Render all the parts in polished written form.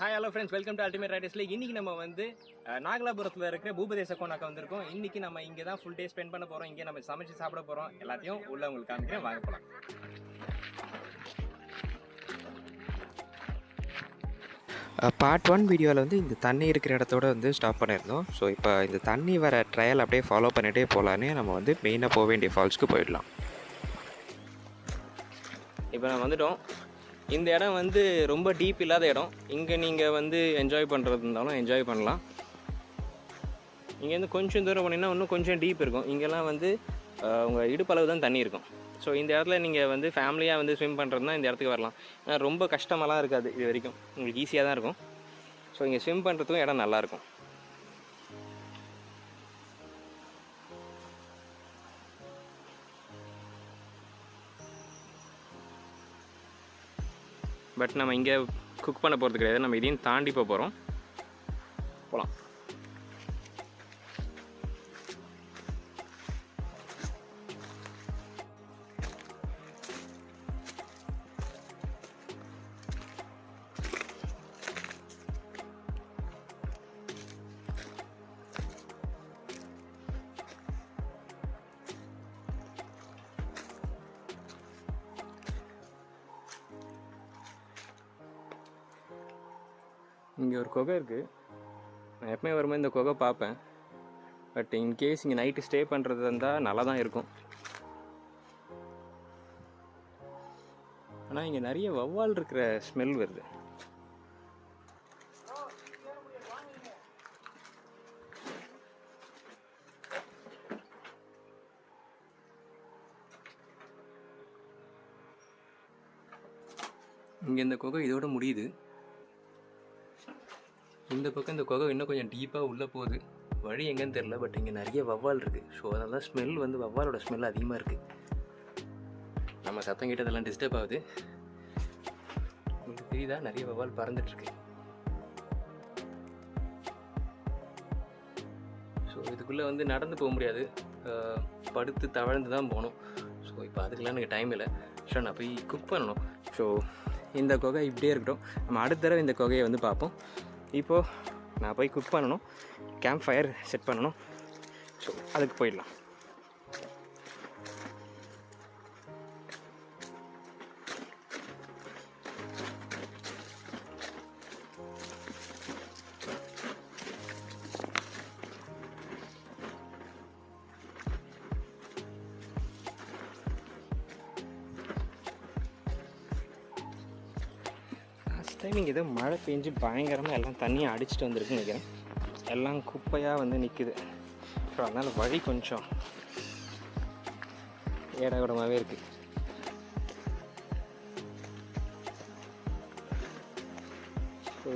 Hi hello friends, welcome to ultimate riders league. இன்றைக்கி நம்ம வந்து நாகலாபுரத்தில் இருக்கிற பூபதேச கோனாக்க வந்திருக்கோம். இன்றைக்கி நம்ம இங்கே தான் ஃபுல் டே ஸ்பெண்ட் பண்ண போகிறோம். இங்கே நம்ம சமைச்சு சாப்பிட போகிறோம். எல்லாத்தையும் உள்ள உங்களுக்கு காமிக்கிறேன், வாங்க போகலாம். பார்ட் 1 வீடியோவில் வந்து இந்த தண்ணி இருக்கிற இடத்தோட வந்து ஸ்டாப் பண்ணியிருந்தோம். ஸோ இப்போ இந்த தண்ணி வர ட்ரையல் அப்படியே ஃபாலோ பண்ணிகிட்டே போகலான்னு நம்ம வந்து மெயினாக போக வேண்டிய ஃபால்ஸ்க்கு போயிடலாம். இப்போ நான் வந்துட்டோம். இந்த இடம் வந்து ரொம்ப டீப் இல்லாத இடம். இங்கே நீங்கள் வந்து என்ஜாய் பண்ணுறது இருந்தாலும் என்ஜாய் பண்ணலாம். இங்கேருந்து கொஞ்சம் தூரம் போனீங்கன்னா இன்னும் கொஞ்சம் டீப் இருக்கும். இங்கெல்லாம் வந்து உங்கள் இடுப்பளவு தான் தண்ணி இருக்கும். ஸோ இந்த இடத்துல நீங்கள் வந்து ஃபேமிலியாக வந்து ஸ்விம் பண்ணுறதுனா இந்த இடத்துக்கு வரலாம். ஏன்னா ரொம்ப கஷ்டமெல்லாம் இருக்காது, இது வரைக்கும் உங்களுக்கு ஈஸியாக தான் இருக்கும். ஸோ இங்கே ஸ்விம் பண்ணுறதுக்கும் இடம் நல்லாயிருக்கும். பட் நம்ம இங்கே குக் பண்ண போகிறது கிடையாது, நம்ம இதையும் தாண்டி போகிறோம். போகலாம். இங்கே ஒரு குகை இருக்குது. நான் எப்பவுமே வரும்போது இந்த குகை பார்ப்பேன். பட் இன்கேஸ் இங்கே நைட்டு ஸ்டே பண்ணுறது இருந்தால் நல்லா தான் இருக்கும். ஆனால் இங்கே நிறைய வௌவால் இருக்கிற ஸ்மெல் வருது. இங்கே இந்த குகை இதோட முடியுது. இந்த பக்கம் இந்த குகை இன்னும் கொஞ்சம் டீப்பாக உள்ளே போகுது. வழி எங்கேன்னு தெரில, பட் இங்கே நிறைய வௌவால் இருக்குது. ஸோ அதனால தான் ஸ்மெல் வந்து வௌவாலோட ஸ்மெல் அதிகமாக இருக்குது. நம்ம சத்தம் கிட்டதெல்லாம் டிஸ்டர்ப் ஆகுது. உங்களுக்கு தெரியுதா, நிறைய வௌவால் பறந்துட்டுருக்கு. ஸோ இதுக்குள்ளே வந்து நடந்து போக முடியாது, படுத்து தவழ்ந்து தான் போகணும். ஸோ இப்போ அதுக்கெல்லாம் எனக்கு டைம் இல்லை. ஸோ நான் போய் குக் பண்ணணும். ஸோ இந்த குகை இப்படியே இருக்கட்டும், நம்ம அடுத்த தடவை இந்த குகையை வந்து பார்ப்போம். இப்போது நான் போய் குக் பண்ணணும், கேம்ப் ஃபயர் செட் பண்ணணும். ஸோ அதுக்கு போயிடலாம். டைமிங் ஏதோ மழை பெஞ்சு பயங்கரமாக எல்லாம் தண்ணியை அடிச்சுட்டு வந்துருக்குன்னு நினைக்கிறேன். எல்லாம் குப்பையாக வந்து நிற்குது. ஸோ அதனால் வழி கொஞ்சம் ஏடாகூடமாகவே இருக்குது. ஸோ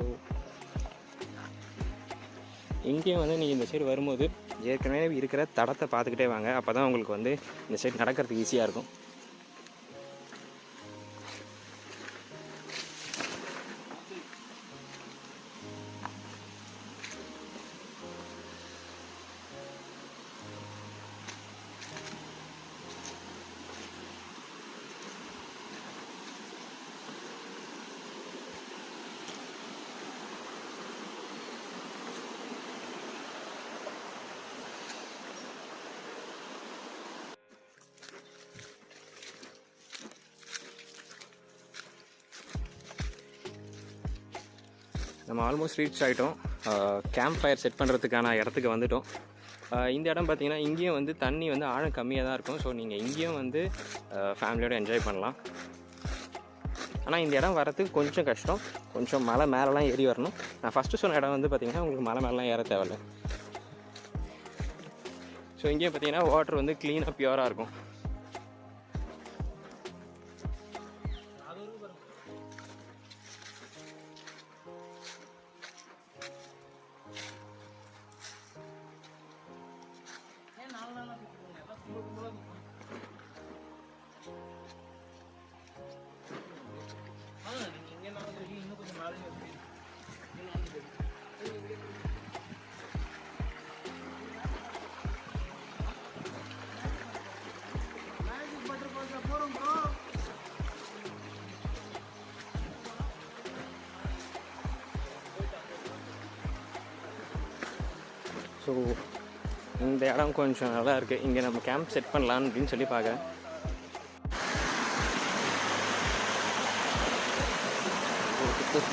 இங்கேயும் வந்து நீங்கள் இந்த சைடு வரும்போது ஏற்கனவே இருக்கிற தடத்தை பார்த்துக்கிட்டே வாங்க. அப்போ தான் உங்களுக்கு வந்து இந்த சைடு நடக்கிறதுக்கு ஈஸியாக இருக்கும். நம்ம ஆல்மோஸ்ட் ரீச் ஆகிட்டோம். கேம்ப் ஃபயர் செட் பண்ணுறதுக்கான இடத்துக்கு வந்துவிட்டோம். இந்த இடம் பார்த்திங்கன்னா இங்கேயும் வந்து தண்ணி வந்து ஆழம் கம்மியாக தான் இருக்கும். ஸோ நீங்கள் இங்கேயும் வந்து ஃபேமிலியோடு என்ஜாய் பண்ணலாம். ஆனால் இந்த இடம் வரத்துக்கு கொஞ்சம் கஷ்டம். கொஞ்சம் மலை மேலெலாம் ஏறி வரணும். நான் ஃபஸ்ட்டு சொன்ன இடம் வந்து பார்த்திங்கன்னா உங்களுக்கு மலை மேலெலாம் ஏற தேவையில்லை. ஸோ இங்கேயும் பார்த்திங்கன்னா வாட்டர் வந்து க்ளீனாக பியூராக இருக்கும். ஸோ இந்த இடம் கொஞ்சம் நல்லா இருக்குது. இங்கே நம்ம கேம்ப் செட் பண்ணலான்னு அப்படின்னு சொல்லி பார்க்குறேன்.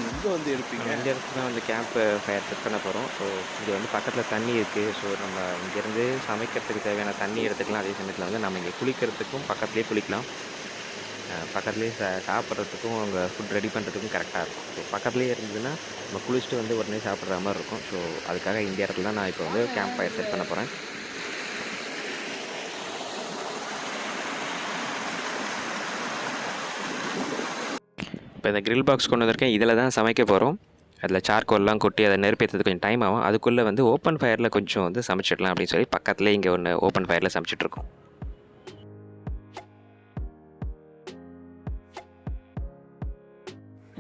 இங்கே வந்து எடுப்பீங்க, இந்த இடத்துல தான் வந்து கேம்ப் ஃபயர் செட் பண்ண போகிறோம். ஸோ இங்கே வந்து பக்கத்தில் தண்ணி இருக்குது. ஸோ நம்ம இங்கேருந்து சமைக்கிறதுக்கு தேவையான தண்ணி எடுத்துக்கலாம். அதே சமயத்தில் வந்து நம்ம இங்கே குளிக்கிறதுக்கும் பக்கத்துலேயே குளிக்கலாம். பக்கத்துலேயே சாப்பிட்றதுக்கும் அங்கே ஃபுட் ரெடி பண்ணுறதுக்கும் கரெக்டாக இருக்கும். ஸோ பக்கத்துலேயே இருந்ததுன்னா நம்ம குளிச்சுட்டு வந்து உடனே சாப்பிட்ற மாதிரி இருக்கும். ஸோ அதுக்காக இந்த இடத்துல தான் நான் இப்போ வந்து கேம்ப் ஃபயர் செட் பண்ண போகிறேன். இப்போ இந்த கிரில் பாக்ஸ் கொண்டு வந்திருக்கேன். இதில் தான் சமைக்க போகிறோம். அதில் சார்கோல்லாம் கொட்டி அதை நெருப்பேற்றுறது கொஞ்சம் டைம் ஆகும். அதுக்குள்ளே வந்து ஓப்பன் ஃபயரில் கொஞ்சம் வந்து சமைச்சிடலாம் அப்படின்னு சொல்லி பக்கத்துலேயே இங்கே ஒன்று ஓப்பன் ஃபயரில் சமைச்சிட்ருக்கோம்.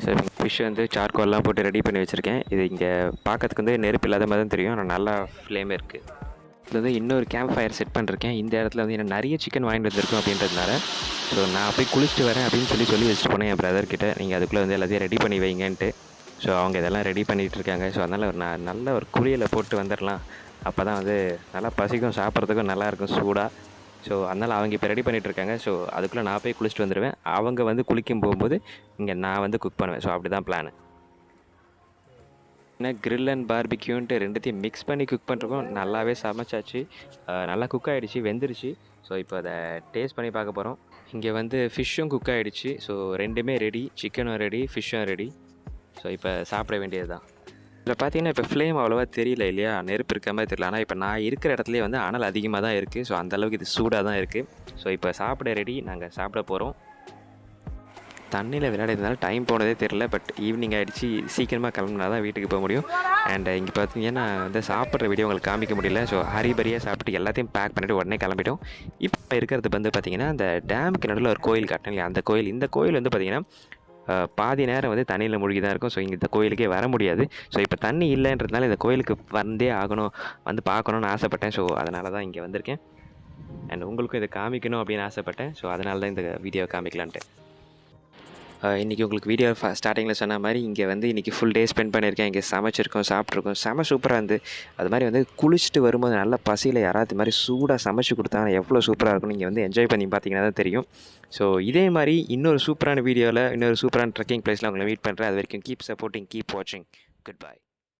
சரி, ஃபிஷ் வந்து சார்கோல்லாம் போட்டு ரெடி பண்ணி வச்சுருக்கேன். இது இங்கே பார்க்கறதுக்கு வந்து நெருப்பு இல்லாத மாதிரி தான் தெரியும், ஆனால் நல்லா ஃப்ளேம் இருக்குது. இது வந்து இன்னொரு கேம்ப் ஃபயர் செட் பண்ணிருக்கேன். இந்த இடத்துல வந்து என்ன நிறைய சிக்கன் வாங்கிட்டு வந்திருக்கோம் அப்படின்றதுனால ஸோ நான் போய் குளிச்சுட்டு வரேன் அப்படின்னு சொல்லி வச்சுட்டு போனேன் என் பிரதர்கிட்ட. நீங்கள் அதுக்குள்ளே வந்து எல்லாத்தையும் ரெடி பண்ணி வைங்கன்ட்டு. ஸோ அவங்க இதெல்லாம் ரெடி பண்ணிகிட்டு இருக்காங்க. ஸோ அதனால் நான் நல்ல ஒரு குளியலை போட்டு வந்துடலாம். அப்போ தான் வந்து நல்லா பசிக்கும், சாப்பிட்றதுக்கும் நல்லாயிருக்கும் சூடாக. ஸோ அதனால் அவங்க இப்போ ரெடி பண்ணிகிட்ருக்காங்க. ஸோ அதுக்குள்ளே நான் போய் குளிச்சுட்டு வந்துடுவேன். அவங்க வந்து குளிக்கும் போகும்போது இங்கே நான் வந்து குக் பண்ணுவேன். ஸோ அப்படி தான் பிளானு. ஏன்னா கிரில் அண்ட் பார்பிக்யூன்ட்டு ரெண்டுத்தையும் மிக்ஸ் பண்ணி குக் பண்ணுறோம். நல்லாவே சமைச்சாச்சு, நல்லா குக் ஆகிடுச்சு, வெந்துருச்சு. ஸோ இப்போ அதை டேஸ்ட் பண்ணி பார்க்க போகிறோம். இங்கே வந்து ஃபிஷ்ஷும் குக் ஆகிடுச்சு. ஸோ ரெண்டுமே ரெடி, சிக்கனும் ரெடி, ஃபிஷ்ஷும் ரெடி. ஸோ இப்போ சாப்பிட வேண்டியது தான். இதில் பார்த்தீங்கன்னா இப்போ ஃப்ளேம் அவ்வளோவா தெரியல இல்லையா, நெருப்பு இருக்க மாதிரி தெரியல. ஆனால் இப்போ நான் இருக்கிற இடத்துலேயே வந்து அனல் அதிகமாக தான் இருக்குது. ஸோ அந்தளவுக்கு இது சூடாக தான் இருக்குது. ஸோ இப்போ சாப்பிட ரெடி, நாங்கள் சாப்பிட போகிறோம். தண்ணியில் விளையாடுறதுனால டைம் போனதே தெரில. பட் ஈவினிங் ஆகிடுச்சு, சீக்கிரமாக கிளம்புனா தான் வீட்டுக்கு போக முடியும். அண்ட் இங்கே பார்த்தீங்கன்னா வந்து சாப்பிட்ற வீடியோ உங்களுக்கு காமிக்க முடியல. ஸோ ஹரிபரியாக சாப்பிட்டு எல்லாத்தையும் பேக் பண்ணிவிட்டு உடனே கிளம்பிட்டோம். இப்போ இருக்கிறது வந்து பார்த்திங்கன்னா அந்த டேமுக்கு நடுவில் ஒரு கோயில் காட்டினேன் இல்லையா, அந்த கோயில். இந்த கோயில் வந்து பார்த்திங்கன்னா பாதி நேரம் வந்து தண்ணியில் மூழ்கி தான் இருக்கும். ஸோ இங்கே இந்த கோயிலுக்கே வர முடியாது. ஸோ இப்போ தண்ணி இல்லைன்றதுனால இந்த கோயிலுக்கு வந்தே ஆகணும், வந்து பார்க்கணுன்னு ஆசைப்பட்டேன். ஸோ அதனால தான் இங்கே வந்திருக்கேன். அண்ட் உங்களுக்கும் இதை காமிக்கணும் அப்படின்னு ஆசைப்பட்டேன். ஸோ அதனால தான் இந்த வீடியோ காமிக்கலான்ட்டு. இன்றைக்கி உங்களுக்கு வீடியோ ஸ்டார்டிங்கில் சொன்ன மாதிரி இங்கே வந்து இன்றைக்கி ஃபுல் டே ஸ்பெண்ட் பண்ணியிருக்கேன். இங்கே சமைச்சிருக்கோம், சாப்பிட்ருக்கோம், செம சூப்பராக இருந்து. அது மாதிரி வந்து குளிச்சுட்டு வரும்போது நல்ல பசியில் யாராவது இது மாதிரி சூடாக சமைச்சு கொடுத்தாங்கன்னா எவ்வளோ சூப்பராக இருக்கும். நீங்கள் வந்து என்ஜாய் பண்ணி பார்த்தீங்கன்னா தான் தெரியும். ஸோ இதே மாதிரி இன்னொரு சூப்பரான வீடியோவில் இன்னொரு சூப்பரான ட்ரெக்கிங் பிளேஸில் உங்களை மீட் பண்ணுறேன். அது வரைக்கும் கீப் சப்போர்ட்டிங், கீப் வாட்சிங். Good bye.